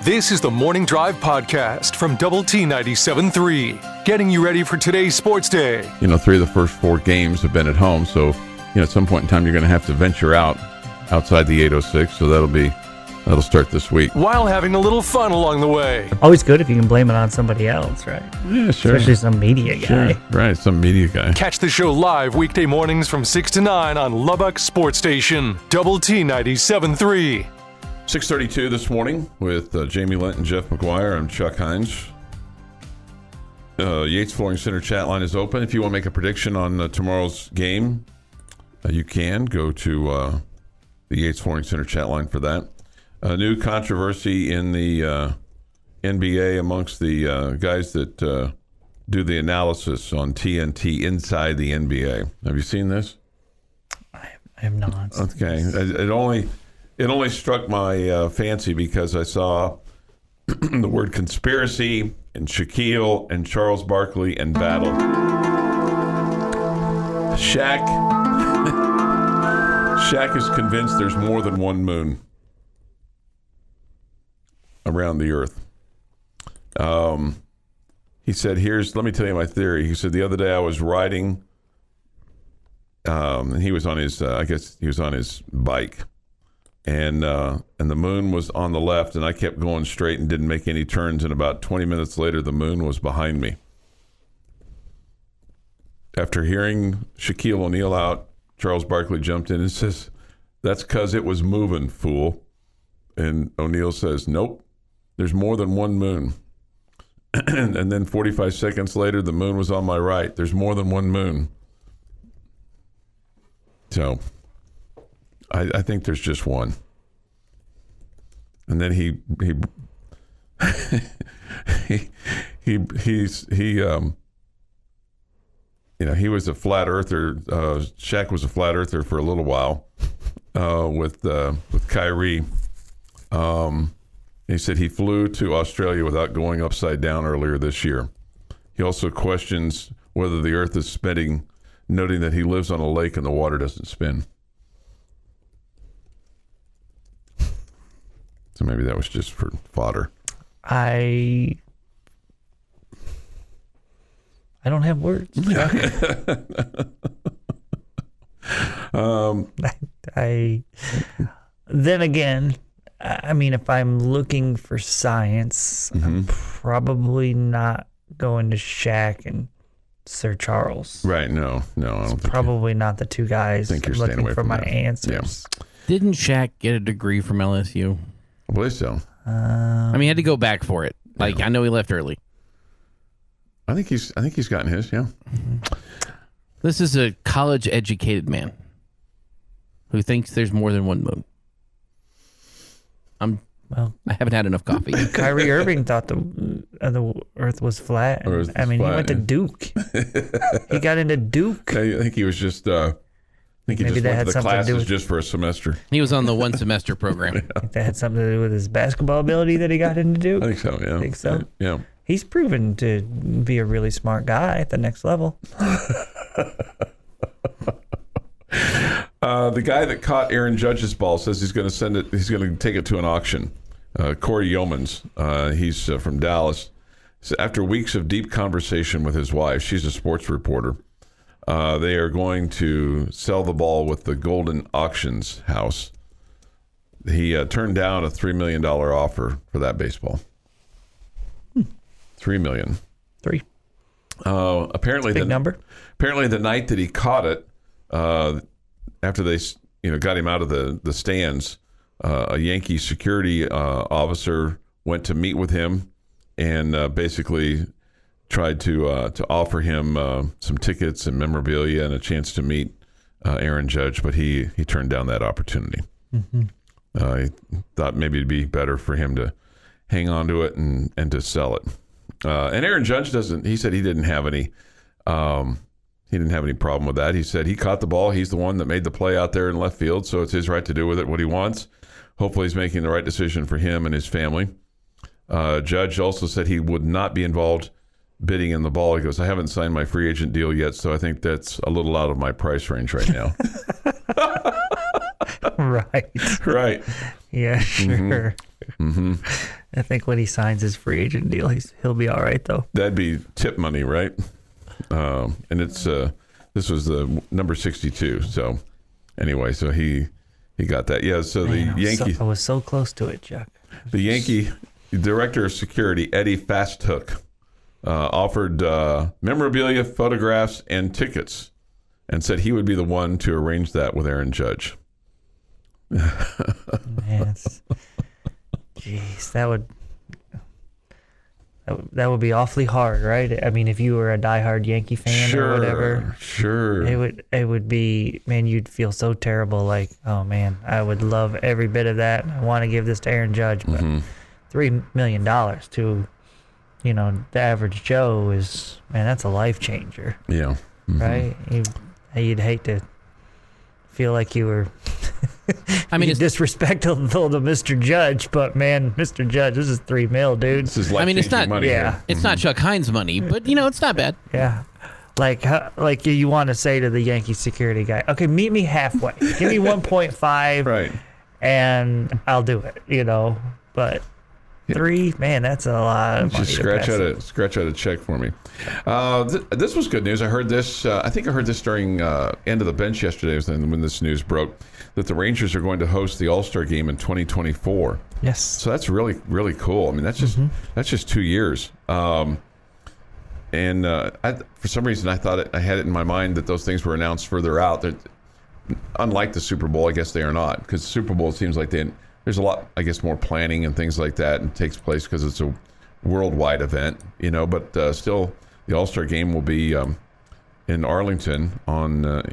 This is the Morning Drive Podcast from Double T 97.3, getting you ready for today's sports day. 3 of the first 4 games have been at home, so at some point in time you're going to have to venture outside the 806, so that'll start this week. While having a little fun along the way. Always good if you can blame it on somebody else, right? Yeah, sure. Especially some media guy. Sure. Right, some media guy. Catch the show live weekday mornings from 6 to 9 on Lubbock Sports Station, Double T 97.3. 6:32 this morning with Jamie, Lent, and Jeff McGuire. I'm Chuck Heinz. Yates Flooring Center chat line is open. If you want to make a prediction on tomorrow's game, you can go to the Yates Flooring Center chat line for that. A new controversy in the NBA amongst the guys that do the analysis on TNT inside the NBA. Have you seen this? I have not. Okay. It only struck my fancy because I saw the word conspiracy and Shaquille and Charles Barkley and battle. Shaq is convinced there's more than one moon around the earth. He said, let me tell you my theory. He said, the other day I was riding, and he was on his, I guess he was on his bike. And the moon was on the left, and I kept going straight and didn't make any turns. And about 20 minutes later, the moon was behind me. After hearing Shaquille O'Neal out, Charles Barkley jumped in and says, "That's because it was moving, fool." And O'Neal says, "Nope, there's more than one moon." And then 45 seconds later, the moon was on my right. There's more than one moon. So I think there's just one. And then he was a flat earther. Shaq was a flat earther for a little while with Kyrie. He said he flew to Australia without going upside down earlier this year. He also questions whether the earth is spinning, noting that he lives on a lake and the water doesn't spin. So maybe that was just for fodder. I don't have words. Then again, I mean, if I'm looking for science, I'm probably not going to Shaq and Sir Charles. Right? No, I don't think probably not the two guys. I think you're looking staying away for from my that. answers. Yeah. Didn't Shaq get a degree from LSU? I believe so. I mean, he had to go back for it. Like, I know he left early. I think he's gotten his. Yeah. This is a college-educated man who thinks there's more than one moon. I haven't had enough coffee. Kyrie Irving thought the Earth was flat. He went to Duke. He got into Duke. I think he was just. I think he Maybe just that went had to the something to do classes with- just for a semester. He was on the one-semester program. I think that had something to do with his basketball ability that he got into Duke. I think so. Yeah. I think so. Yeah. He's proven to be a really smart guy at the next level. The guy that caught Aaron Judge's ball says he's going to send it. He's going to take it to an auction. Corey Yeomans, he's from Dallas. So after weeks of deep conversation with his wife, she's a sports reporter. They are going to sell the ball with the Golden Auctions House. He turned down a $3 million offer for that baseball. $3 million. Three. Apparently, Big number. Apparently, the night that he caught it, after they got him out of the stands, a Yankee security officer went to meet with him and basically tried to offer him some tickets and memorabilia and a chance to meet Aaron Judge, but he turned down that opportunity. He thought maybe it'd be better for him to hang on to it and to sell it. And Aaron Judge doesn't. He said he didn't have any. He didn't have any problem with that. He said he caught the ball. He's the one that made the play out there in left field, so it's his right to do with it what he wants. Hopefully, he's making the right decision for him and his family. Judge also said he would not be involved bidding in the ball. He goes, I haven't signed my free agent deal yet, so I think that's a little out of my price range right now. Right. Right. Yeah, sure. I think when he signs his free agent deal, he'll be all right, though. That'd be tip money, right? And it's this was the number 62. So anyway, so he got that. Yeah. So Man, the Yankee, I was so close to it, Chuck. the Yankee director of security, Eddie Fasthook, offered memorabilia, photographs, and tickets, and said he would be the one to arrange that with Aaron Judge. Man, jeez, that would be awfully hard, right? I mean, if you were a diehard Yankee fan or whatever, sure, it would be, man, you'd feel so terrible. Like, oh man, I would love every bit of that. I want to give this to Aaron Judge, but $3 million to, the average Joe is, man, that's a life changer. Yeah, right. You'd hate to feel like you were. I mean, it's disrespectful to Mr. Judge, but man, Mr. Judge, this is $3 million, dude. This is it's not money. Yeah, here. It's not Chuck Heinz money, but it's not bad. Yeah, like you want to say to the Yankee security guy, okay, meet me halfway, give me 1.5, Right, and I'll do it. But 3, man, that's a lot of money. just to scratch out a check for me. This was good news. I heard this. I think I heard this during end of the bench yesterday when this news broke, that the Rangers are going to host the All-Star Game in 2024. Yes. So that's really, really cool. I mean, that's just 2 years. For some reason, I thought I had it in my mind that those things were announced further out. That, unlike the Super Bowl, I guess they are not, because the Super Bowl, it seems like there's a lot, I guess, more planning and things like that, and it takes place because it's a worldwide event, But still, the All-Star Game will be in Arlington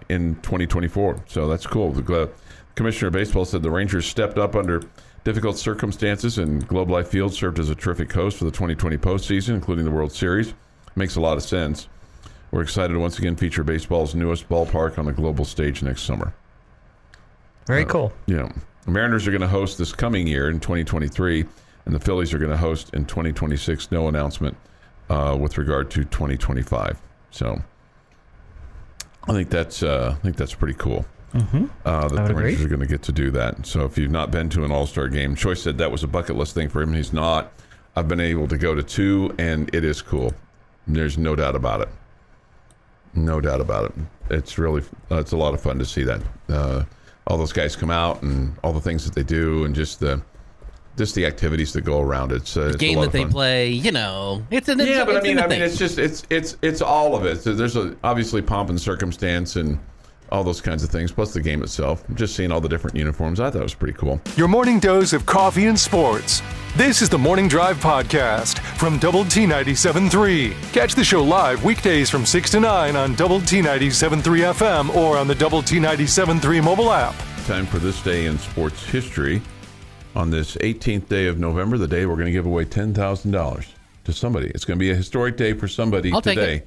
in 2024. So that's cool. The Commissioner of Baseball said the Rangers stepped up under difficult circumstances, and Globe Life Field served as a terrific host for the 2020 postseason, including the World Series. Makes a lot of sense. We're excited to once again feature baseball's newest ballpark on the global stage next summer. Very cool. Yeah. The Mariners are going to host this coming year in 2023, and the Phillies are going to host in 2026. No announcement with regard to 2025. So I think that's pretty cool. That the Rangers are going to get to do that. So if you've not been to an All-Star game, Troy said that was a bucket list thing for him. He's not. I've been able to go to 2, and it is cool. There's no doubt about it. No doubt about it. It's a lot of fun to see that. All those guys come out and all the things that they do, and just the activities that go around it. It's the game that they play, it's it's all of it. So there's obviously pomp and circumstance and all those kinds of things, plus the game itself. Just seeing all the different uniforms, I thought it was pretty cool. Your morning dose of coffee and sports. This is the Morning Drive Podcast from Double T 97.3. Catch the show live weekdays from 6 to 9 on Double T 97.3 FM or on the Double T 97.3 mobile app. Time for this day in sports history. On this 18th day of November, the day we're going to give away $10,000 to somebody. It's going to be a historic day for somebody today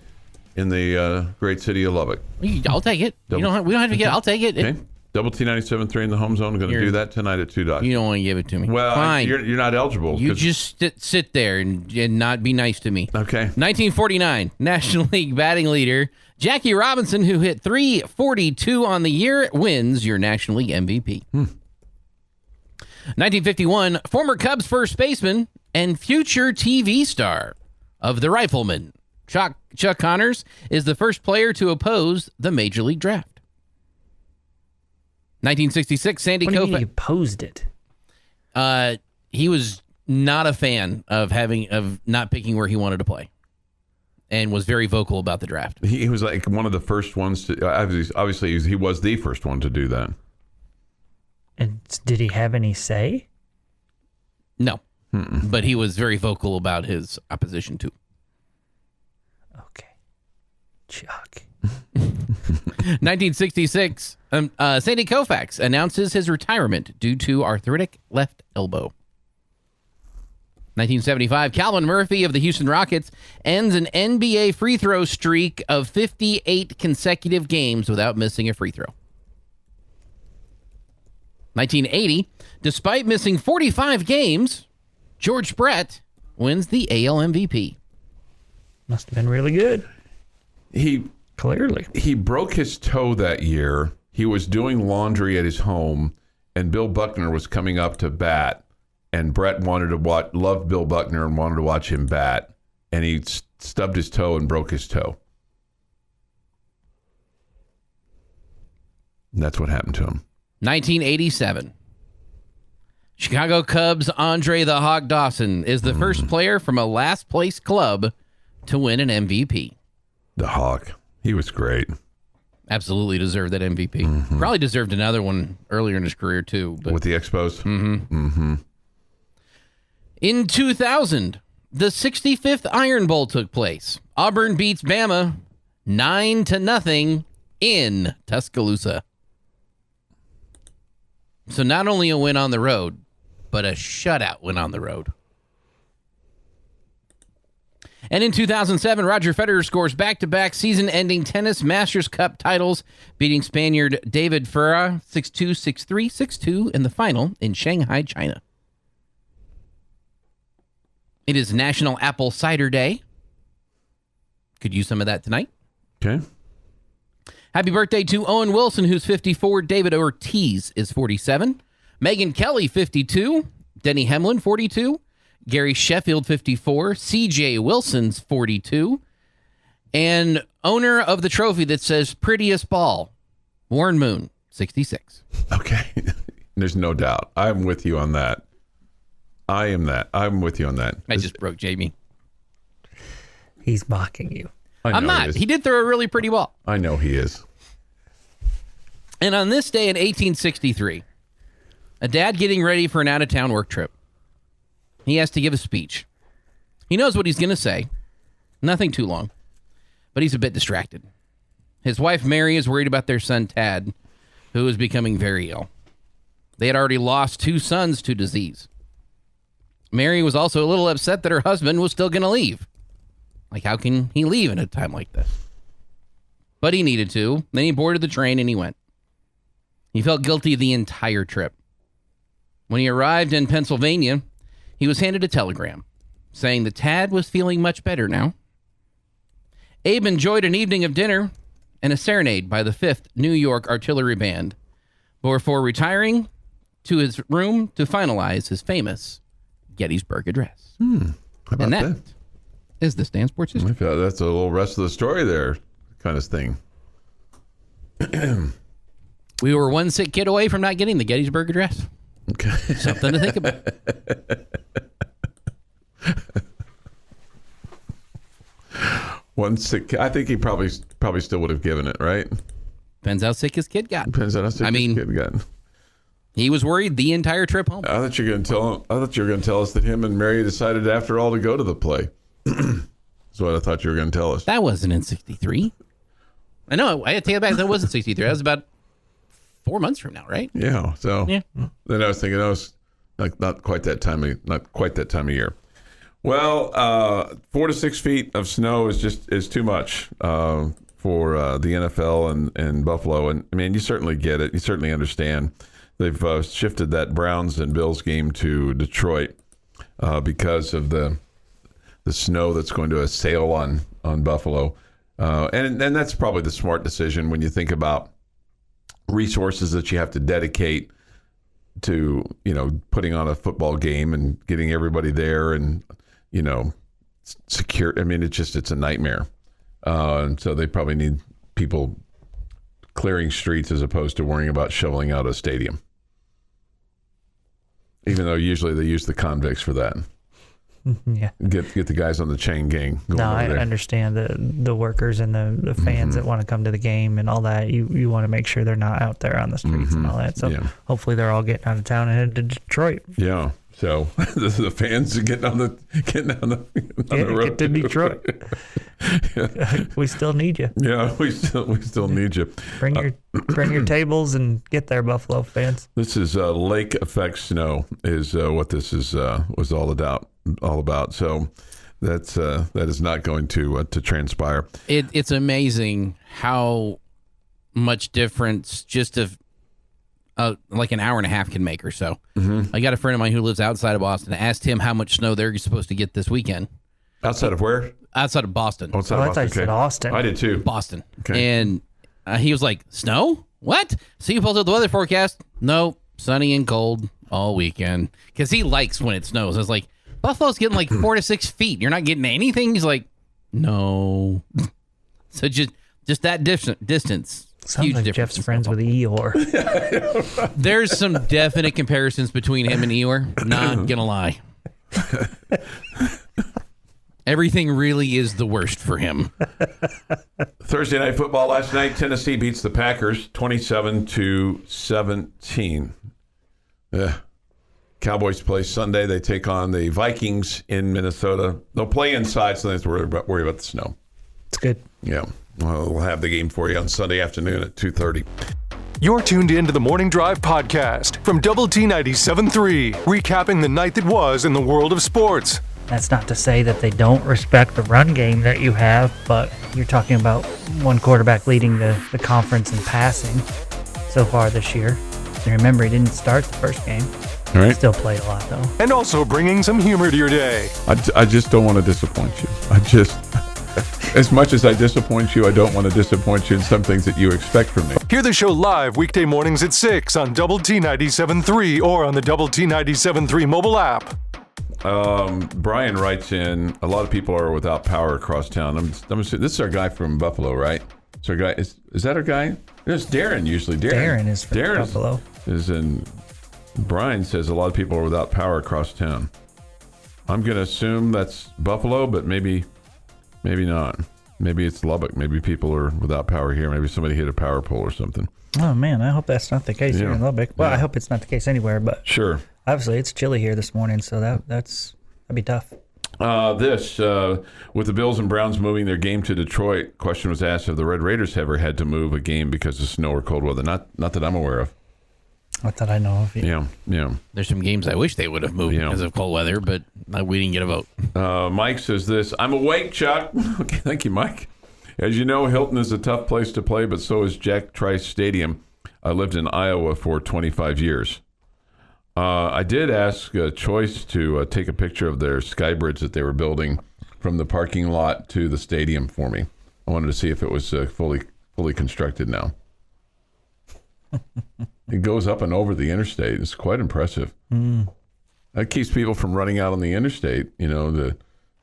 in the great city of Lubbock. I'll take it. We don't have to get it. I'll take it. Okay. Double T 97.3 in the home zone. Going to do that tonight at 2 o'clock. You don't want to give it to me. Well, fine. You're not eligible. You just sit there and not be nice to me. Okay. 1949, National League batting leader Jackie Robinson, who hit .342 on the year, wins your National League MVP. 1951, former Cubs first baseman and future TV star of The Rifleman, Chuck Connors, is the first player to oppose the Major League Draft. 1966, Sandy What do you mean Koufax. he opposed it? He was not a fan of not picking where he wanted to play, and was very vocal about the draft. He was like one of the first ones to. Obviously, he was the first one to do that. And did he have any say? No, but he was very vocal about his opposition to. Okay, Chuck. 1966, Sandy Koufax announces his retirement due to arthritic left elbow. 1975, Calvin Murphy of the Houston Rockets ends an NBA free throw streak of 58 consecutive games without missing a free throw. 1980, despite missing 45 games, George Brett wins the AL MVP. Must have been really good. Clearly. He broke his toe that year. He was doing laundry at his home, and Bill Buckner was coming up to bat, and Brett loved Bill Buckner and wanted to watch him bat, and he stubbed his toe and broke his toe. And that's what happened to him. 1987. Chicago Cubs' Andre the Hawk Dawson is the first player from a last-place club to win an MVP. The Hawk. He was great. Absolutely deserved that MVP. Probably deserved another one earlier in his career, too. But. With the Expos? Mm-hmm. In 2000, the 65th Iron Bowl took place. Auburn beats Bama 9-0 in Tuscaloosa. So not only a win on the road, but a shutout win on the road. And in 2007, Roger Federer scores back-to-back season-ending tennis Masters Cup titles, beating Spaniard David Ferrer 6-2, 6-3, 6-2 in the final in Shanghai, China. It is National Apple Cider Day. Could use some of that tonight. Okay. Happy birthday to Owen Wilson, who's 54. David Ortiz is 47. Megyn Kelly, 52. Denny Hamlin, 42. Gary Sheffield, 54. C.J. Wilson's 42. And owner of the trophy that says prettiest ball, Warren Moon, 66. Okay. There's no doubt. I'm with you on that. I'm with you on that. I just broke Jamie. He's mocking you. I'm not. He did throw a really pretty ball. I know he is. And on this day in 1863, a dad getting ready for an out-of-town work trip. He has to give a speech. He knows what he's going to say. Nothing too long. But he's a bit distracted. His wife, Mary, is worried about their son, Tad, who is becoming very ill. They had already lost 2 sons to disease. Mary was also a little upset that her husband was still going to leave. Like, how can he leave in a time like this? But he needed to. Then he boarded the train and he went. He felt guilty the entire trip. When he arrived in Pennsylvania, he was handed a telegram saying that Tad was feeling much better now. Abe enjoyed an evening of dinner and a serenade by the 5th New York Artillery Band before retiring to his room to finalize his famous Gettysburg Address. How about And that? that is the Stan Sports History. I feel that's a little rest of the story there kind of thing. We were one sick kid away from not getting the Gettysburg Address. Okay. Something to think about. One sick. I think he probably still would have given it, right? Depends how sick his kid got. Depends on how sick his kid got. He was worried the entire trip home. I thought you were going to tell us that him and Mary decided after all to go to the play. That's what I thought you were going to tell us. That wasn't in 63. I know. I had to take it back. That wasn't 63. That was about 4 months from now, right? Yeah. So Yeah. then I was thinking, not quite that time of year. Well, 4 to 6 feet of snow is too much for the NFL and Buffalo. And I mean, you certainly get it. You certainly understand. They've shifted that Browns and Bills game to Detroit because of the snow that's going to assail on Buffalo. And that's probably the smart decision when you think about resources that you have to dedicate to, putting on a football game and getting everybody there and, secure. I mean, it's a nightmare. And so they probably need people clearing streets as opposed to worrying about shoveling out a stadium. Even though usually they use the convicts for that. Yeah. Get the guys on the chain gang going No, over I there. understand the workers and the fans that want to come to the game and all that. You want to make sure they're not out there on the streets and all that. So hopefully they're all getting out of town and headed to Detroit. Yeah. So the fans are getting on the road. Get to Detroit. We still need you. Yeah, we still need you. Bring your tables and get there, Buffalo fans. This is lake effect snow is what this was all about. So that is not going to transpire. It's amazing how much difference just like an hour and a half can make or so. I got a friend of mine who lives outside of Boston. I asked him how much snow they're supposed to get this weekend. Outside of where? Outside of Boston. Outside I of thought you Boston. said Austin. I did too. Boston. Okay. And he was like, snow? What? So you pulled up the weather forecast. Nope. Sunny and cold. all weekend because he likes when it snows. I was like, Buffalo's getting like 4 to 6 feet. You're not getting anything. He's like, no. So just that distance. Sounds huge like difference. Jeff's friends with Eeyore. There's some definite comparisons between him and Eeyore. Not gonna lie. Everything really is the worst for him. Thursday night football last night. Tennessee beats the Packers 27-17. Cowboys play Sunday. They take on the Vikings in Minnesota. They'll play inside, so they don't have to worry about the snow. It's good. Yeah. Well, we'll have the game for you on Sunday afternoon at 2:30. You're tuned in to the Morning Drive podcast from Double T 97.3, recapping the night that was in the world of sports. That's not to say that they don't respect the run game that you have, but you're talking about one quarterback leading the conference in passing so far this year. And remember, he didn't start the first game. All right. Still played a lot, though. And also bringing some humor to your day. I just don't want to disappoint you. As much as I disappoint you, I don't want to disappoint you in some things that you expect from me. Hear the show live weekday mornings at 6 on Double T 97.3 or on the Double T 97.3 mobile app. Brian writes in, a lot of people are without power across town. This is our guy from Buffalo, right? So our guy is that our guy? It's Darren usually. Darren is from Buffalo. Is in. Brian says a lot of people are without power across town. I'm going to assume that's Buffalo, but maybe not. Maybe it's Lubbock. Maybe people are without power here. Maybe somebody hit a power pole or something. Oh, man, I hope that's not the case here in Lubbock. Well, I hope it's not the case anywhere, but sure. Obviously, it's chilly here this morning, so that'd be tough. With the Bills and Browns moving their game to Detroit, question was asked if the Red Raiders ever had to move a game because of snow or cold weather. Not that I'm aware of. Not that I know of. Yeah. There's some games I wish they would have moved because of cold weather, but we didn't get a vote. Mike says this, I'm awake, Chuck. Okay, thank you, Mike. As you know, Hilton is a tough place to play, but so is Jack Trice Stadium. I lived in Iowa for 25 years. I did ask Choice to take a picture of their sky bridge that they were building from the parking lot to the stadium for me. I wanted to see if it was fully constructed now. It goes up and over the interstate. It's quite impressive. That keeps people from running out on the interstate, to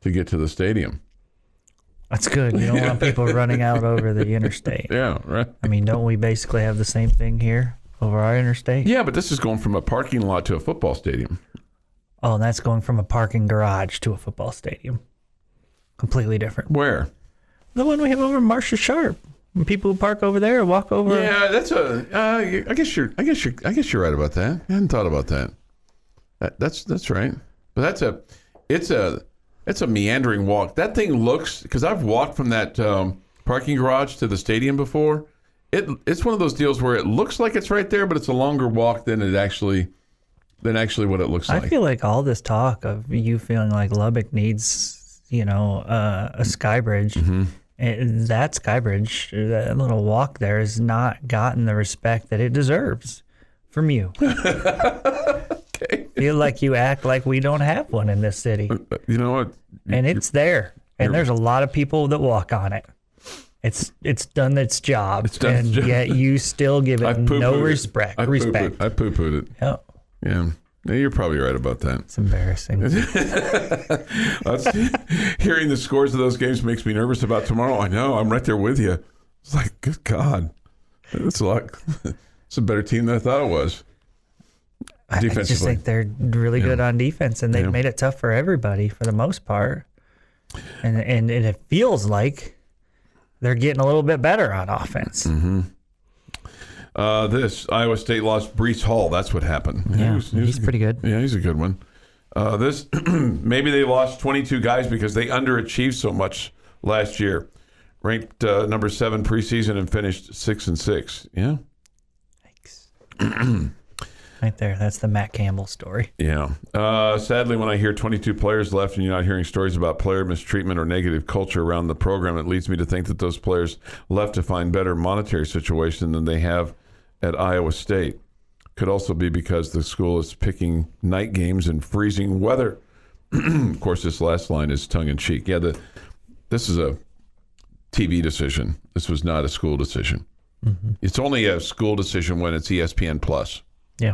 get to the stadium. That's good. You don't want people running out over the interstate. Yeah, right. I mean, don't we basically have the same thing here over our interstate? Yeah, but this is going from a parking lot to a football stadium. Oh, and that's going from a parking garage to a football stadium. Completely different. Where? The one we have over Marcia Sharp. When people who park over there walk over. Yeah, that's I guess you're right about that. I hadn't thought about that. That's right. But it's a meandering walk. That thing looks, because I've walked from that parking garage to the stadium before. It's one of those deals where it looks like it's right there, but it's a longer walk than actually what it looks like. I feel like all this talk of you feeling like Lubbock needs, a sky bridge. Mm-hmm. That sky bridge, that little walk there, has not gotten the respect that it deserves from you. Okay. Feel like you act like we don't have one in this city. You know what? And it's there. And there's a lot of people that walk on it. It's done its job. Yet you still give it no respect. I poo-pooed it. Yep. Yeah. You're probably right about that. It's embarrassing. Hearing the scores of those games makes me nervous about tomorrow. I know. I'm right there with you. It's like, good God. It's a better team than I thought it was. I just think they're really good on defense, and they've made it tough for everybody for the most part. And it feels like they're getting a little bit better on offense. Mm-hmm. This Iowa State lost Breece Hall. That's what happened. Yeah, he's pretty good. Yeah, he's a good one. This maybe they lost 22 guys because they underachieved so much last year. Ranked number 7 preseason and finished 6-6. Yeah. Thanks. Right there. That's the Matt Campbell story. Yeah. Sadly, when I hear 22 players left and you're not hearing stories about player mistreatment or negative culture around the program, it leads me to think that those players left to find better monetary situation than they have at Iowa State. Could also be because the school is picking night games in freezing weather. Of course, this last line is tongue-in-cheek. Yeah, this is a TV decision. This was not a school decision. Mm-hmm. It's only a school decision when it's ESPN+. Yeah.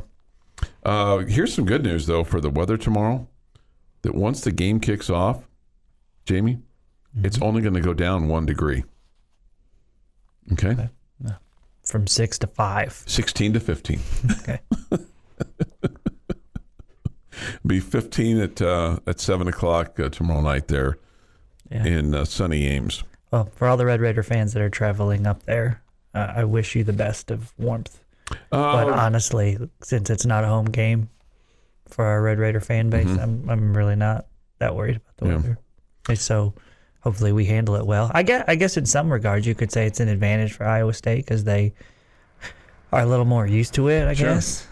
Here's some good news, though, for the weather tomorrow. That once the game kicks off, Jamie, it's only going to go down 1 degree. Okay? From 6 to 5. 16 to 15. Okay. Be 15 at 7 o'clock tomorrow night there in sunny Ames. Well, for all the Red Raider fans that are traveling up there, I wish you the best of warmth. But honestly, since it's not a home game for our Red Raider fan base, I'm really not that worried about the weather. And so hopefully we handle it well. I guess in some regards you could say it's an advantage for Iowa State because they are a little more used to it. I guess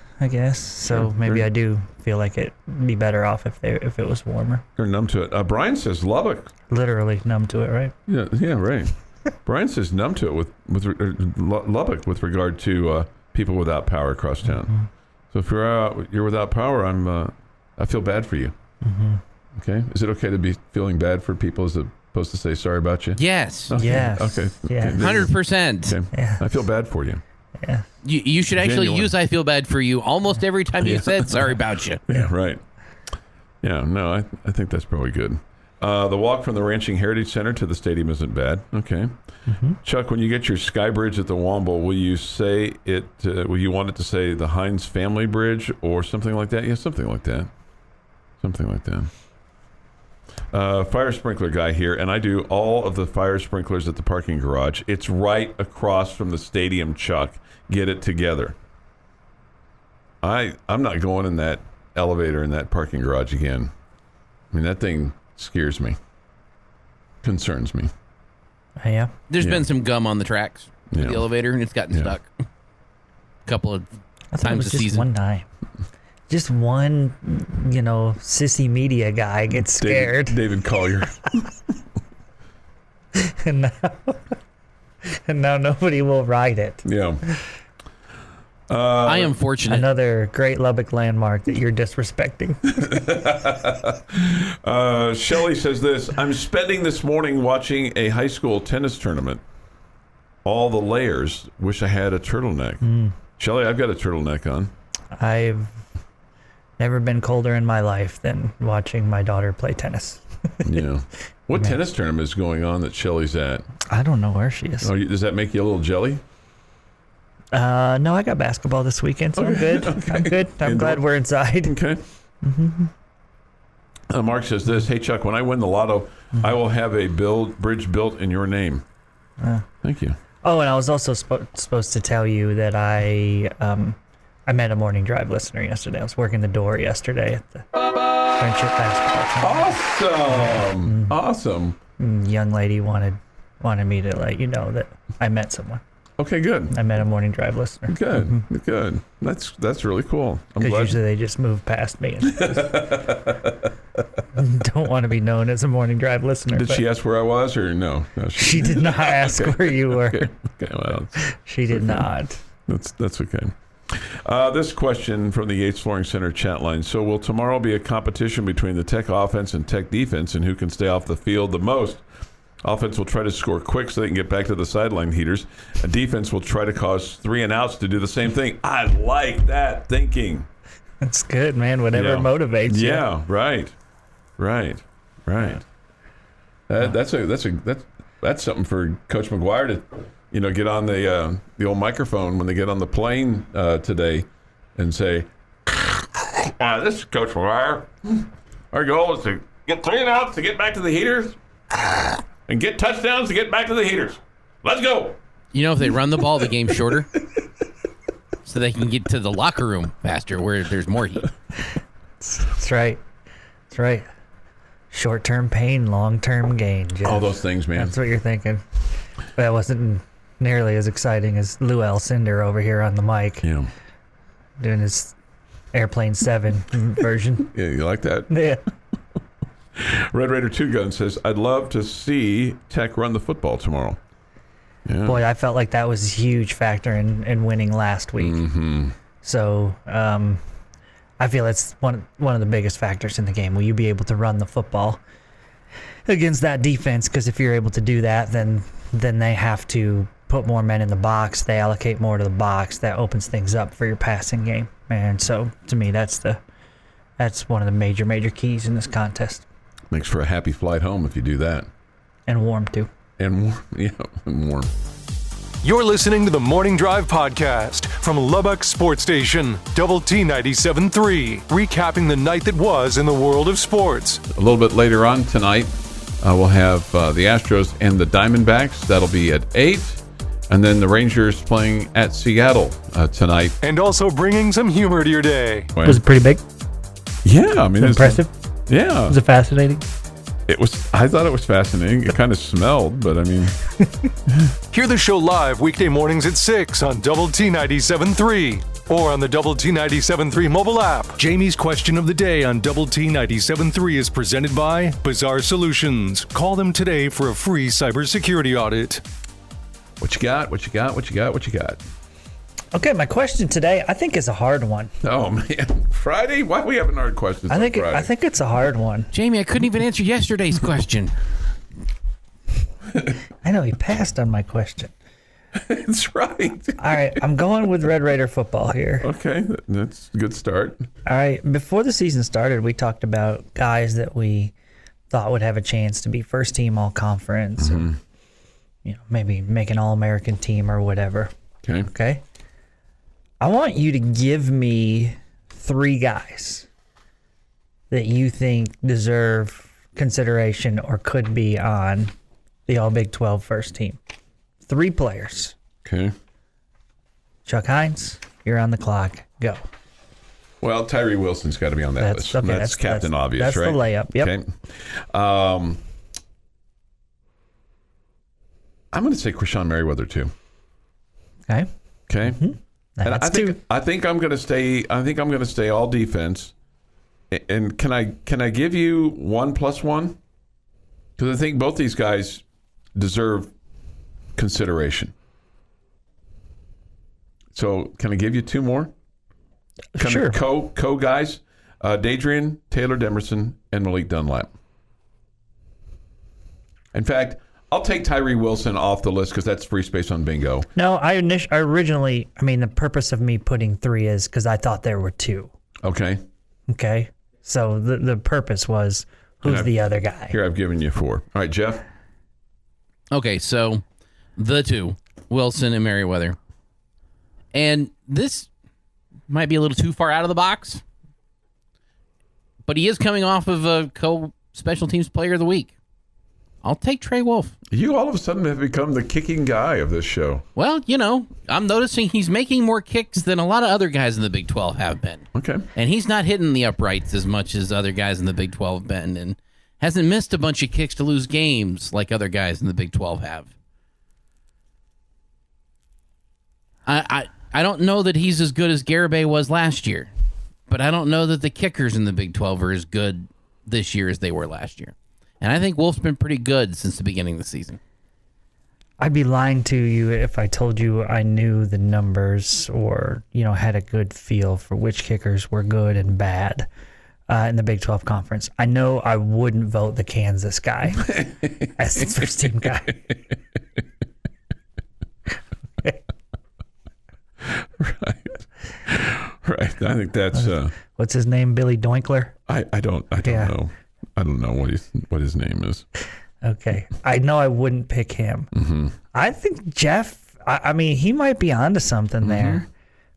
so. Maybe I do feel like it'd be better off if it was warmer. They're numb to it. Brian says Lubbock. Literally numb to it, right? Yeah, right. Brian says numb to it with Lubbock with regard to people without power across town. So if you're without power, I feel bad for you. Okay, is it okay to be feeling bad for people as opposed to say sorry about you? Yes. Okay. Yes. Okay. Yeah. 100%. Okay. Yeah. I feel bad for you. Yeah. You should actually Genuine. use "I feel bad for you" almost every time you said "sorry about you." Yeah, right. Yeah, no, I think that's probably good. The walk from the Ranching Heritage Center to the stadium isn't bad. Okay. Chuck, when you get your sky bridge at the Womble, will you say it? Will you want it to say the Heinz Family Bridge or something like that? Yeah, something like that. Something like that. Fire sprinkler guy here, and I do all of the fire sprinklers at the parking garage. It's right across from the stadium, Chuck. Get it together. I'm not going in that elevator in that parking garage again. I mean, that thing scares me. Concerns me. Yeah. There's been some gum on the tracks of the elevator, and it's gotten stuck a couple of I thought it times was a just season. one time. Just one, sissy media guy gets scared. David Collier. and now nobody will ride it. Yeah. I am fortunate. Another great Lubbock landmark that you're disrespecting. Shelley says this: I'm spending this morning watching a high school tennis tournament. All the layers. Wish I had a turtleneck. Shelley, I've got a turtleneck on. I've never been colder in my life than watching my daughter play tennis. Yeah. What tennis tournament is going on that Shelley's at? I don't know where she is. Oh, does that make you a little jelly? No, I got basketball this weekend, so I'm good. Okay. I'm good. I'm glad we're inside. Okay. Mark says this: Hey Chuck, when I win the lotto, I will have a bridge built in your name. Thank you. Oh, and I was also supposed to tell you that I met a morning drive listener yesterday. I was working the door yesterday at the friendship basketball tournament. Awesome. Young lady wanted me to let you know that I met someone. Okay, good. I met a morning drive listener. Good. That's really cool. I'm Because glad. usually they just move past me and don't want to be known as a morning drive listener. Did she ask where I was or no? No, She did not ask where you were. Okay, well, She did not. that's okay. This question from the Yates Flooring Center chat line. So will tomorrow be a competition between the Tech offense and Tech defense and who can stay off the field the most? Offense will try to score quick so they can get back to the sideline heaters. A defense will try to cause 3 and outs to do the same thing. I like that thinking. That's good, man. Whatever motivates you. Yeah, right. That's something for Coach McGuire to, get on the old microphone when they get on the plane today and say, "This is Coach McGuire. Our goal is to get 3 and outs to get back to the heaters." And get touchdowns to get back to the heaters. Let's go. If they run the ball, the game's shorter. So they can get to the locker room faster where there's more heat. That's right. Short-term pain, long-term gain, Jeff. All those things, man. That's what you're thinking. That wasn't nearly as exciting as Lou Alcindor over here on the mic. Yeah. Doing his Airplane 7 version. Yeah, you like that? Yeah. Red Raider 2 Gun says, I'd love to see Tech run the football tomorrow. Yeah. Boy, I felt like that was a huge factor in winning last week. Mm-hmm. So I feel it's one of the biggest factors in the game. Will you be able to run the football against that defense? Because if you're able to do that, then they have to put more men in the box. They allocate more to the box. That opens things up for your passing game. And so to me, that's one of the major keys in this contest. Makes for a happy flight home if you do that. And warm too. And warm, yeah, and warm. You're listening to the Morning Drive podcast from Lubbock Sports Station, Double T 97.3, recapping the night that was in the world of sports. A little bit later on tonight, we'll have the Astros and the Diamondbacks. That'll be at 8. And then the Rangers playing at Seattle tonight. And also bringing some humor to your day. Was it pretty big? Yeah, I mean, Was it impressive? Yeah. Was it fascinating? I thought it was fascinating. It kind of smelled, but I mean. Hear the show live weekday mornings at 6 on Double T 97.3 or on the Double T 97.3 mobile app. Jamie's question of the day on Double T 97.3 is presented by Bizarre Solutions. Call them today for a free cybersecurity audit. What you got? What you got? What you got? What you got? Okay, my question today, I think is a hard one. Oh man, Friday? Why are we having hard questions? I think it's a hard one. Jamie, I couldn't even answer yesterday's question. I know he passed on my question. That's right. All right, I'm going with Red Raider football here. Okay, that's a good start. All right, before the season started, we talked about guys that we thought would have a chance to be first team all conference, or, maybe make an all-American team or whatever. Okay. I want you to give me 3 guys that you think deserve consideration or could be on the All Big 12 first team. 3 players. Okay. Chuck Heinz, you're on the clock. Go. Well, Tyree Wilson's got to be on that list. Okay, that's Captain Obvious, right? That's the layup. Yep. Okay. I'm going to say Krishan Merriweather too. Okay. Okay. Mm-hmm. And I think I'm going to stay. I think I'm going to stay all defense. And can I give you 1 + 1? Because I think both these guys deserve consideration. So can I give you 2 more? Sure. Co guys, Dadrian, Taylor Demerson, and Malik Dunlap. In fact, I'll take Tyree Wilson off the list because that's free space on bingo. No, I originally, the purpose of me putting 3 is because I thought there were 2. Okay. Okay. So the purpose was who's the other guy? Here, I've given you 4. All right, Jeff? Okay, so the 2, Wilson and Merriweather. And this might be a little too far out of the box, but he is coming off of a co-special teams player of the week. I'll take Trey Wolf. You all of a sudden have become the kicking guy of this show. Well, I'm noticing he's making more kicks than a lot of other guys in the Big 12 have been. Okay. And he's not hitting the uprights as much as other guys in the Big 12 have been, and hasn't missed a bunch of kicks to lose games like other guys in the Big 12 have. I don't know that he's as good as Garibay was last year, but I don't know that the kickers in the Big 12 are as good this year as they were last year. And I think Wolf's been pretty good since the beginning of the season. I'd be lying to you if I told you I knew the numbers or, had a good feel for which kickers were good and bad in the Big 12 conference. I know I wouldn't vote the Kansas guy as the first team guy. Right. I think that's what's his name? Billy Doinkler? I don't know. I don't know what his name is. Okay. I know I wouldn't pick him. Mm-hmm. I think Jeff, he might be onto something there.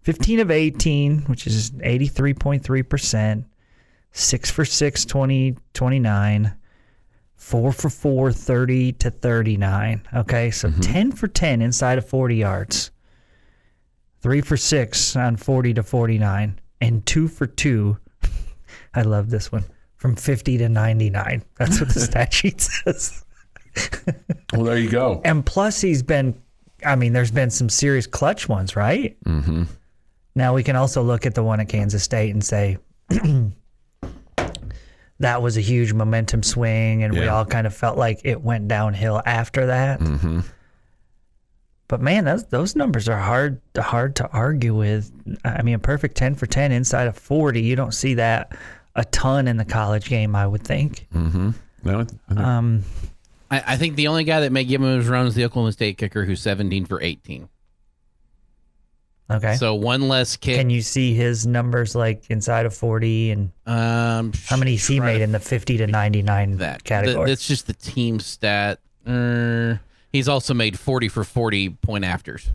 15 of 18, which is 83.3%. 6 for 6, 29. 4 for 4, 30 to 39. Okay, so 10 for 10 inside of 40 yards. 3 for 6 on 40 to 49. And 2 for 2. I love this one. From 50 to 99. That's what the stat sheet says. Well, there you go. And plus there's been some serious clutch ones, right? Mm-hmm. Now we can also look at the one at Kansas State and say that was a huge momentum swing, and we all kind of felt like it went downhill after that. Mm-hmm. But man, those numbers are hard to argue with. A perfect 10 for 10 inside of 40, you don't see that a ton in the college game, I would think. Mm-hmm. No, I think the only guy that may give him his run is the Oklahoma State kicker, who's 17 for 18. Okay. So one less kick. Can you see his numbers like inside of 40 and how many he made in the 50 to 99 category? That's just the team stat. He's also made 40 for 40 point afters.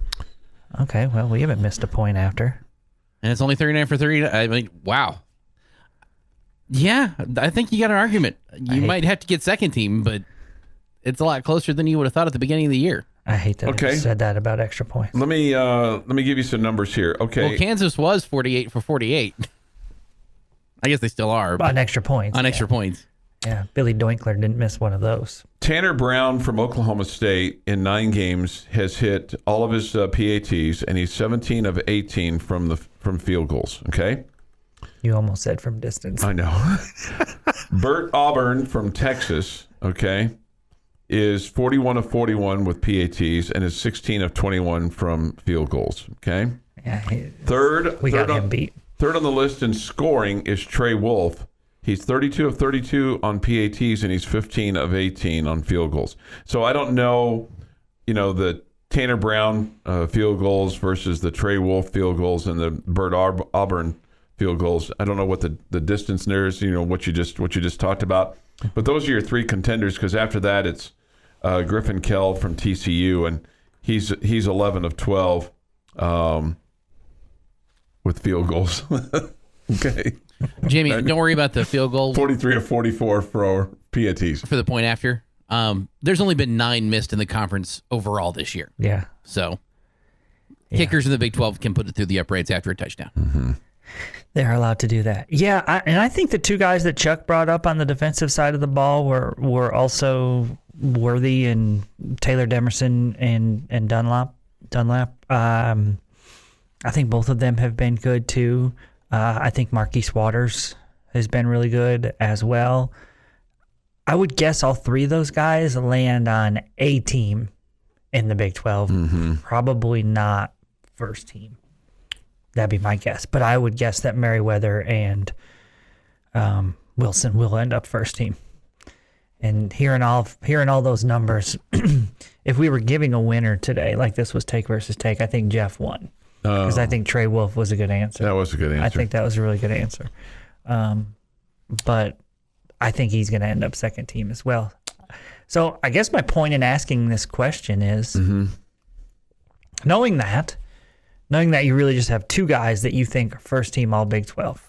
Okay, well, we haven't missed a point after. And it's only 39 for 30. I mean, wow. Yeah, I think you got an argument. You might have to get second team, but it's a lot closer than you would have thought at the beginning of the year. I hate that I said that about extra points. Let me give you some numbers here. Okay. Well, Kansas was 48 for 48. I guess they still are. On extra points. On extra points. Yeah, Billy Doinkler didn't miss one of those. Tanner Brown from Oklahoma State in 9 games has hit all of his PATs, and he's 17 of 18 from field goals. Okay. You almost said from distance. I know. Bert Auburn from Texas, okay, is 41 of 41 with PATs and is 16 of 21 from field goals, okay? Yeah, we got him beat. Third on the list in scoring is Trey Wolf. He's 32 of 32 on PATs and he's 15 of 18 on field goals. So I don't know, the Tanner Brown field goals versus the Trey Wolf field goals and the Bert Auburn field goals. I don't know what the distance there is, what you just talked about. But those are your 3 contenders, because after that it's Griffin Kell from TCU, and he's 11 of 12 with field goals. Okay. Jamie, don't worry about the field goal. 43 of 44 for PATs. For the point after. There's only been 9 missed in the conference overall this year. Yeah. So kickers in the Big 12 can put it through the uprights after a touchdown. Mm-hmm. They're allowed to do that. Yeah, I think the 2 guys that Chuck brought up on the defensive side of the ball were also Worthy and Taylor Demerson and Dunlap. I think both of them have been good too. I think Marquise Waters has been really good as well. I would guess all 3 of those guys land on a team in the Big 12. Mm-hmm. Probably not first team. That'd be my guess. But I would guess that Merriweather and Wilson will end up first team. And hearing all those numbers, if we were giving a winner today, like this was take versus take, I think Jeff won. Because I think Trey Wolf was a good answer. That was a good answer. I think that was a really good answer. But I think he's going to end up second team as well. So I guess my point in asking this question is, knowing that you really just have 2 guys that you think are first team all Big 12.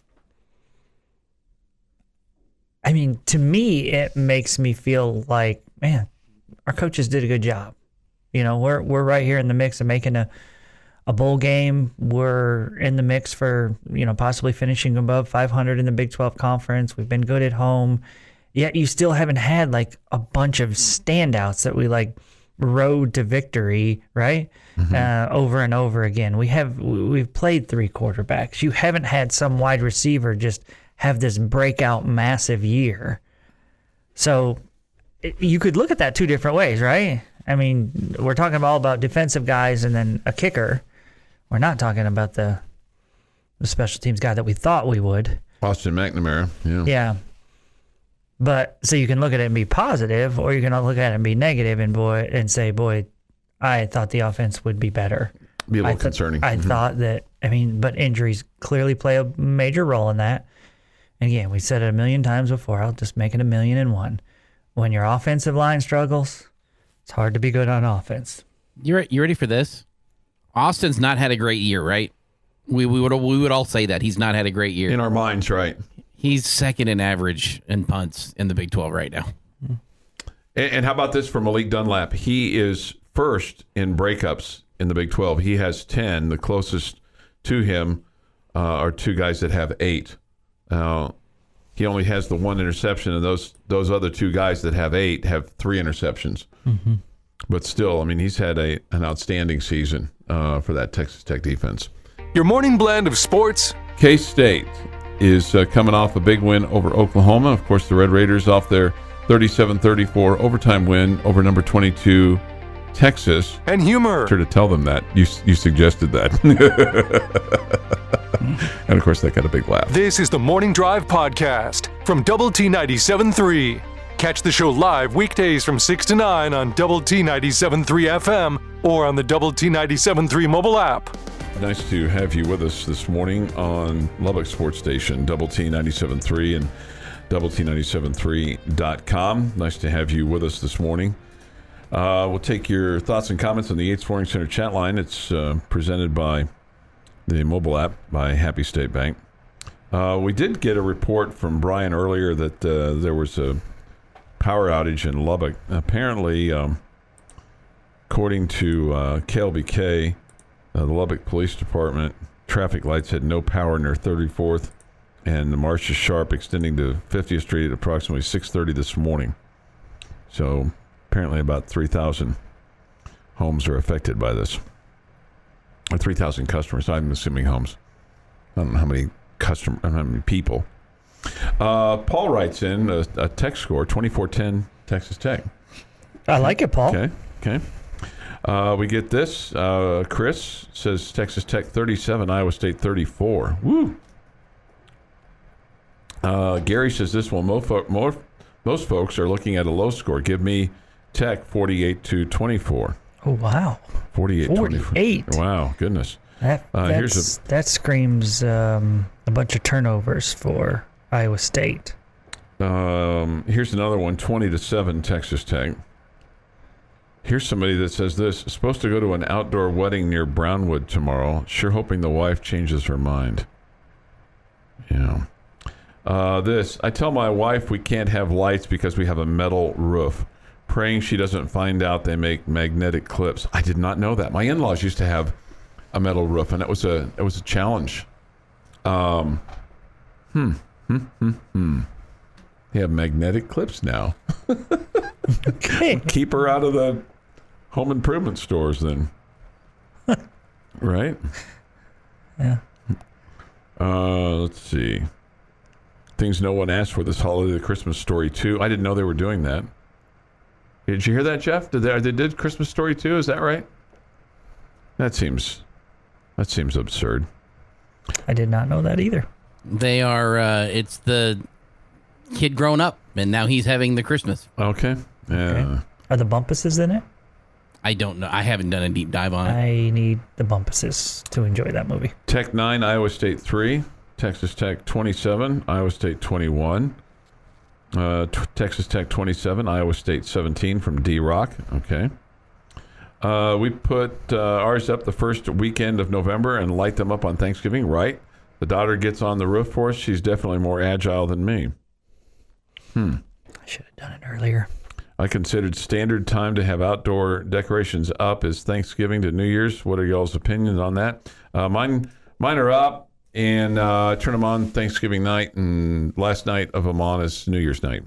I mean, to me, it makes me feel like, man, our coaches did a good job. We're right here in the mix of making a bowl game. We're in the mix for, possibly finishing above 500 in the Big 12 conference. We've been good at home. Yet you still haven't had like a bunch of standouts that we like road to victory, right? Over and over again. We've played 3 quarterbacks. You haven't had some wide receiver just have this breakout massive year. So you could look at that 2 different ways, right? I mean, we're talking all about defensive guys and then a kicker. We're not talking about the special teams guy that we thought we would. Austin McNamara, yeah. Yeah. But so you can look at it and be positive, or you can look at it and be negative and say, I thought the offense would be better. Be a little concerning. I thought that, but injuries clearly play a major role in that. And again, we said it a million times before. I'll just make it 1,000,001. When your offensive line struggles, it's hard to be good on offense. You ready for this? Austin's not had a great year, right? We would all say that he's not had a great year in our minds, right? He's second in average in punts in the Big 12 right now. And how about this for Malik Dunlap? He is first in breakups in the Big 12. He has 10. The closest to him are 2 guys that have 8. He only has the 1 interception, and those other 2 guys that have 8 have 3 interceptions. Mm-hmm. But still, he's had an outstanding season for that Texas Tech defense. Your morning blend of sports. K-State is coming off a big win over Oklahoma. Of course, the Red Raiders off their 37-34 overtime win over number 22 Texas. And humor. Sure to tell them that. You suggested that. And, of course, that got a big laugh. This is the Morning Drive Podcast from Double T 97.3. Catch the show live weekdays from 6 to 9 on Double T 97.3 FM or on the Double T 97.3 mobile app. Nice to have you with us this morning on Lubbock Sports Station, Double T 97.3 and Double T97.3.com. Nice to have you with us this morning. We'll take your thoughts and comments on the Yates Flooring Center chat line. It's presented by the mobile app by Happy State Bank. We did get a report from Brian earlier that there was a power outage in Lubbock. Apparently, according to KLBK, the Lubbock Police Department, traffic lights had no power near 34th and the Marcia Sharp extending to 50th Street at approximately 6:30 this morning. So apparently about 3,000 homes are affected by this. Or 3,000 customers. I'm assuming homes. I don't know how many people. Paul writes in a text score, 2410 Texas Tech. I like it, Paul. Okay. We get this. Chris says Texas Tech 37, Iowa State 34. Woo! Gary says this one. Most folks are looking at a low score. Give me Tech 48-24. Oh, wow. 48. Wow, goodness. That screams a bunch of turnovers for Iowa State. Here's another one, 20-7 Texas Tech. Here's somebody that says this. Supposed to go to an outdoor wedding near Brownwood tomorrow. Sure hoping the wife changes her mind. Yeah. I tell my wife we can't have lights because we have a metal roof. Praying she doesn't find out they make magnetic clips. I did not know that. My in-laws used to have a metal roof, and it was a challenge. They have magnetic clips now. Okay. Keep her out of the home improvement stores then. Right? Yeah. Let's see. Things no one asked for this holiday, the Christmas Story 2. I didn't know they were doing that. Did you hear that, Jeff? They did Christmas Story 2? Is that right? That seems absurd. I did not know that either. They are, it's the kid growing up, and now he's having the Christmas. Okay. Yeah. Okay. Are the Bumpuses in it? I don't know. I haven't done a deep dive on it. I need the Bumpuses to enjoy that movie. Tech 9, Iowa State 3. Texas Tech 27, Iowa State 21. Texas Tech 27, Iowa State 17 from D-Rock. Okay. We put ours up the first weekend of November and light them up on Thanksgiving, right? The daughter gets on the roof for us. She's definitely more agile than me. I should have done it earlier. I considered standard time to have outdoor decorations up is Thanksgiving to New Year's. What are y'all's opinions on that? Mine are up, and I turn them on Thanksgiving night, and last night of them on is New Year's night.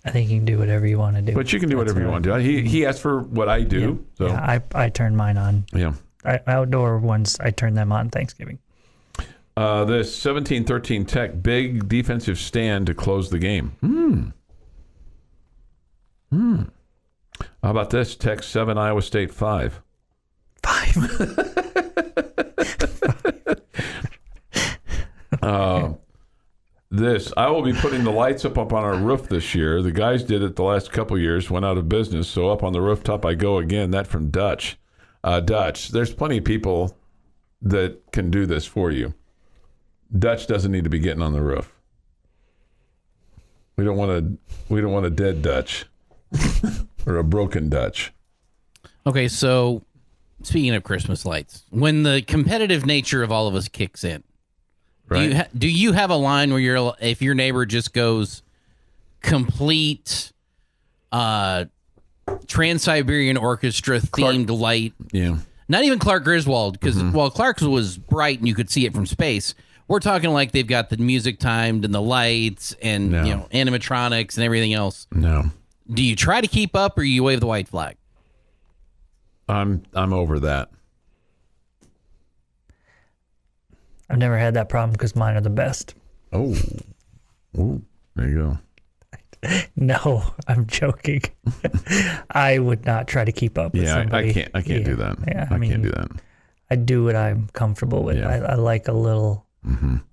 I think you can do whatever you want to do. But you can do whatever you want to do. He asked for what I do. Yeah. So. Yeah, I turn mine on. Yeah. Outdoor ones, I turn them on Thanksgiving. This 17-13 Tech, big defensive stand to close the game. How about this? Tech 7, Iowa State 5. 5. I will be putting the lights up on our roof this year. The guys did it the last couple years, went out of business. So up on the rooftop I go again. That from Dutch. Dutch, there's plenty of people that can do this for you. Dutch doesn't need to be getting on the roof. We don't want a dead Dutch or a broken Dutch. Okay, so speaking of Christmas lights, when the competitive nature of all of us kicks in, Right. Do you have a line where if your neighbor just goes complete Trans-Siberian Orchestra themed light? Yeah. Not even Clark Griswold, because while Clark's was bright and you could see it from space, we're talking like they've got the music timed and the lights and animatronics and everything else. No. Do you try to keep up or you wave the white flag? I'm over that. I've never had that problem because mine are the best. Oh. Ooh, there you go. No, I'm joking. I would not try to keep up with somebody. I can't do that. Yeah, I can't do that. I do what I'm comfortable with. Yeah. I like a little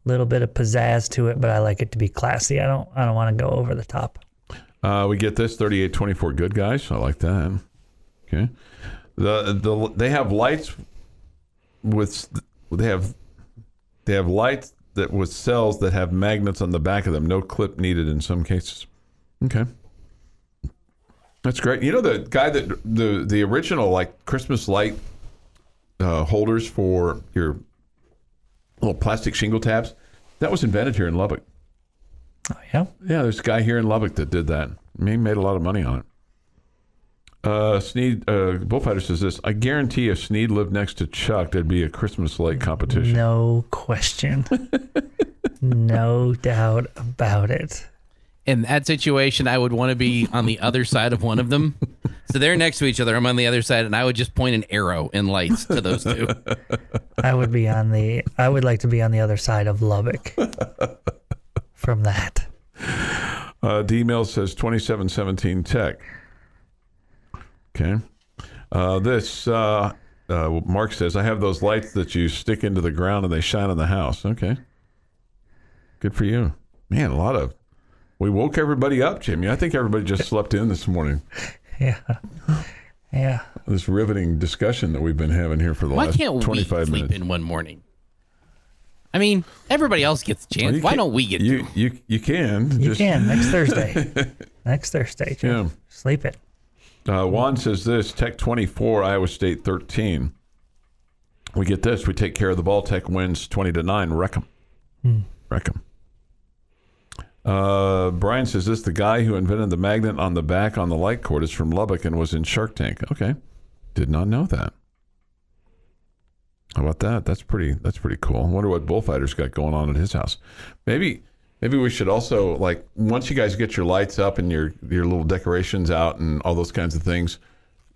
bit of pizzazz to it, but I like it to be classy. I don't want to go over the top. We get this 38-24 good guys. I like that. Okay. They have lights they have lights that with cells that have magnets on the back of them. No clip needed in some cases. Okay. That's great. You know, the guy that the original like Christmas light holders for your little plastic shingle tabs, that was invented here in Lubbock. Oh, yeah? Yeah, there's a guy here in Lubbock that did that. He made a lot of money on it. Sneed Bullfighter says this: I guarantee if Sneed lived next to Chuck, there'd be a Christmas light competition. No question. No doubt about it. In that situation, I would want to be on the other side of one of them. So they're next to each other. I'm on the other side, and I would just point an arrow and lights to those two. I would like to be on the other side of Lubbock from that. D-mail says 2717 Tech. Okay. Mark says, I have those lights that you stick into the ground and they shine on the house. Okay. Good for you. Man, we woke everybody up, Jimmy. I think everybody just slept in this morning. Yeah. Yeah. This riveting discussion that we've been having here for the last 25 minutes. Why can't we sleep in one morning? I mean, everybody else gets a chance. Why don't we get to? You can. You can. Next Thursday. Next Thursday, Jim. Yeah. Sleep it. Juan says this: Tech 24, Iowa State 13. We get this. We take care of the ball. Tech wins 20-9. Wreck 'em. Wreck 'em. Brian says this: the guy who invented the magnet on the back on the light cord is from Lubbock and was in Shark Tank. Okay. Did not know that. How about that? That's pretty cool. I wonder what Bullfighter's got going on at his house. Maybe we should also, like, once you guys get your lights up and your little decorations out and all those kinds of things,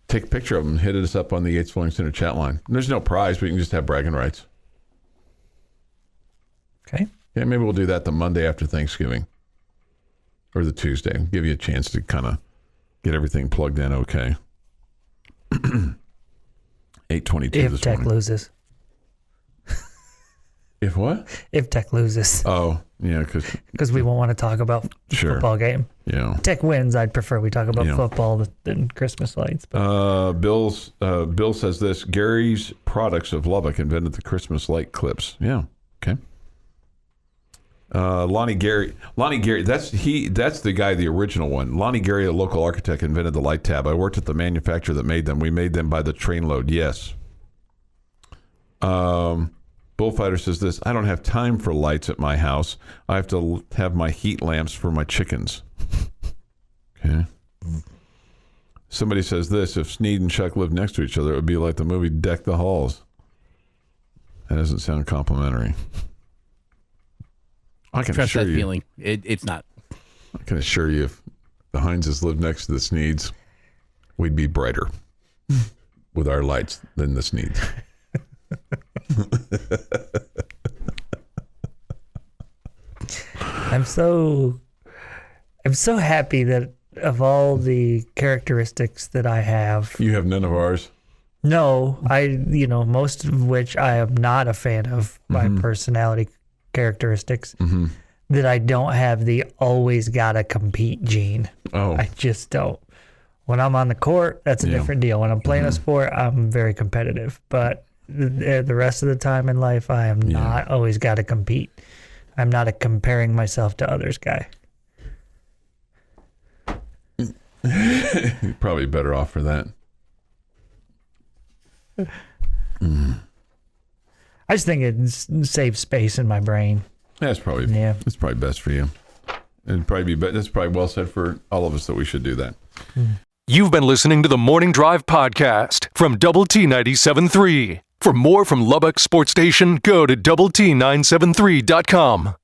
take a picture of them and hit us up on the Yates Flooring Center chat line. And there's no prize, but you can just have bragging rights. Okay. Yeah, maybe we'll do that the Monday after Thanksgiving or the Tuesday. Give you a chance to kind of get everything plugged in okay. 8:22 If this Tech morning. loses. If what? If Tech loses. Oh, yeah, because we won't want to talk about the football game. Yeah. Tech wins. I'd prefer we talk about football than Christmas lights. Bill says this: Gary's Products of Lubbock invented the Christmas light clips. Yeah. Okay. Lonnie Gary, that's the guy, the original one. Lonnie Gary, a local architect, invented the light tab. I worked at the manufacturer that made them. We made them by the trainload. Yes. Bullfighter says this: I don't have time for lights at my house. I have to have my heat lamps for my chickens. Okay. Somebody says this: if Sneed and Chuck lived next to each other, it would be like the movie Deck the Halls. That doesn't sound complimentary. I can Trust assure that you, feeling. It's not. I can assure you, if the Heinzes lived next to the Sneeds, we'd be brighter with our lights than the Sneeds. I'm so happy that of all the characteristics that I have, You have none of ours. no, most of which I am not a fan of my personality characteristics, that I don't have the always gotta compete gene. Oh, I just don't. When I'm on the court, that's a different deal. When I'm playing a sport, I'm very competitive. But the rest of the time in life, I am not always got to compete. I'm not a comparing myself to others guy. you're probably better off for that. I just think it saves space in my brain. That's probably best for you. It'd probably that's probably well said for all of us that we should do that. You've been listening to the Morning Drive podcast from Double T 97.3. For more from Lubbock Sports Station, go to doublet973.com.